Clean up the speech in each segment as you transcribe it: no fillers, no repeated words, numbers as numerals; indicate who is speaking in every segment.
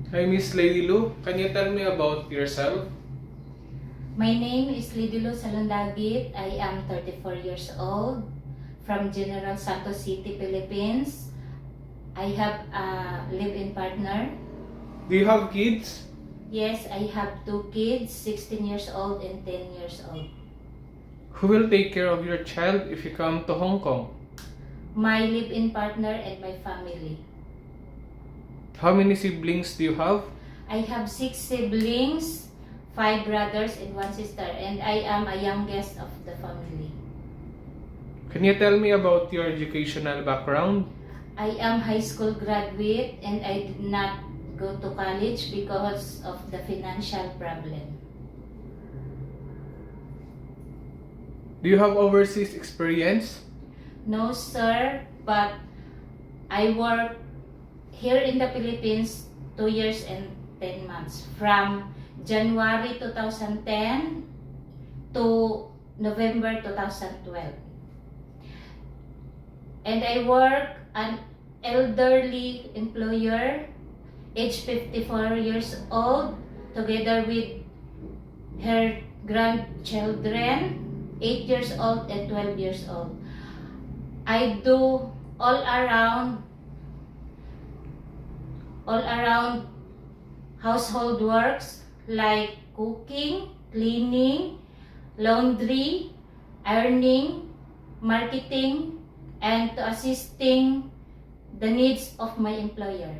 Speaker 1: Hi, Miss Lady Lu. Can you tell me about yourself?
Speaker 2: My name is Lidilu Salundagit. I am 34 years old from General Santos City, Philippines. I have a live-in partner.
Speaker 1: Do you have kids?
Speaker 2: Yes, I have two kids, 16 years old and 10 years old.
Speaker 1: Who will take care of your child if you come to Hong Kong?
Speaker 2: My live-in partner and my family.
Speaker 1: How many siblings do you have?
Speaker 2: I have 6 siblings, 5 brothers and 1 sister, and I am a youngest of the family.
Speaker 1: Can you tell me about your educational background?
Speaker 2: I am high school graduate and I did not go to college because of the financial problem.
Speaker 1: Do you have overseas experience?
Speaker 2: No, sir, but I work here in the Philippines 2 years and 10 months from January 2010 to November 2012. And I work an elderly employer, age 54 years old, together with her grandchildren, 8 years old and 12 years old. I do all around household works like cooking, cleaning, laundry, ironing, marketing, and to assisting the needs of my employer.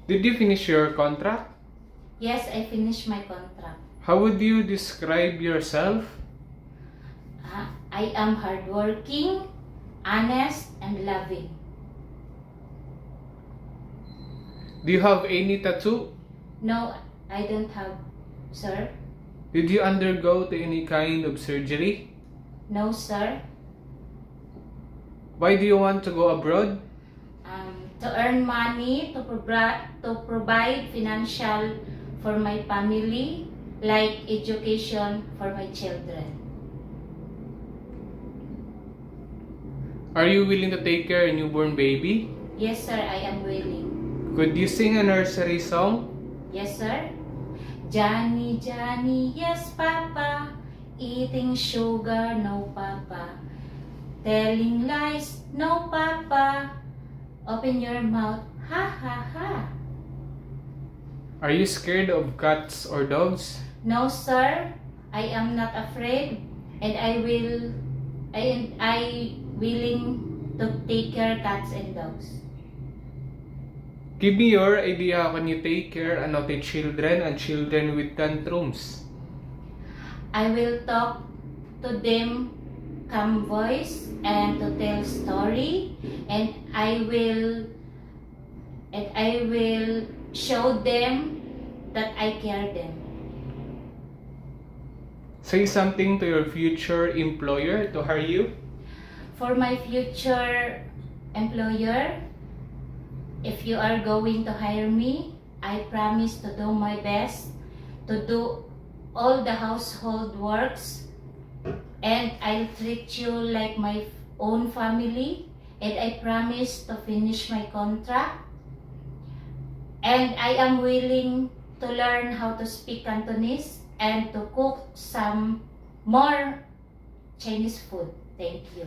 Speaker 1: Did you finish your contract?
Speaker 2: Yes, I finished my contract.
Speaker 1: How would you describe yourself?
Speaker 2: I am hardworking, honest, and loving.
Speaker 1: Do you have any tattoo?
Speaker 2: No, I don't have, sir.
Speaker 1: Did you undergo to any kind of surgery?
Speaker 2: No, sir.
Speaker 1: Why do you want to go abroad?
Speaker 2: To earn money, to provide financial for my family, like education for my children.
Speaker 1: Are you willing to take care of a newborn baby?
Speaker 2: Yes, sir, I am willing.
Speaker 1: Could you sing a nursery song?
Speaker 2: Yes, sir. Johnny, Johnny, yes, Papa. Eating sugar, no, Papa. Telling lies, no, Papa. Open your mouth, ha, ha, ha.
Speaker 1: Are you scared of cats or dogs?
Speaker 2: No, sir, I am not afraid, and I willing to take care cats and dogs.
Speaker 1: Give me your idea how can you take care of naughty children and children with tantrums.
Speaker 2: I will talk to them calm voice and to tell story, and I will show them that I care them.
Speaker 1: Say something to your future employer to hire you.
Speaker 2: For my future employer, if you are going to hire me, I promise to do my best to do all the household works, and I'll treat you like my own family, and I promise to finish my contract, and I am willing to learn how to speak Cantonese and to cook some more Chinese food. Thank you.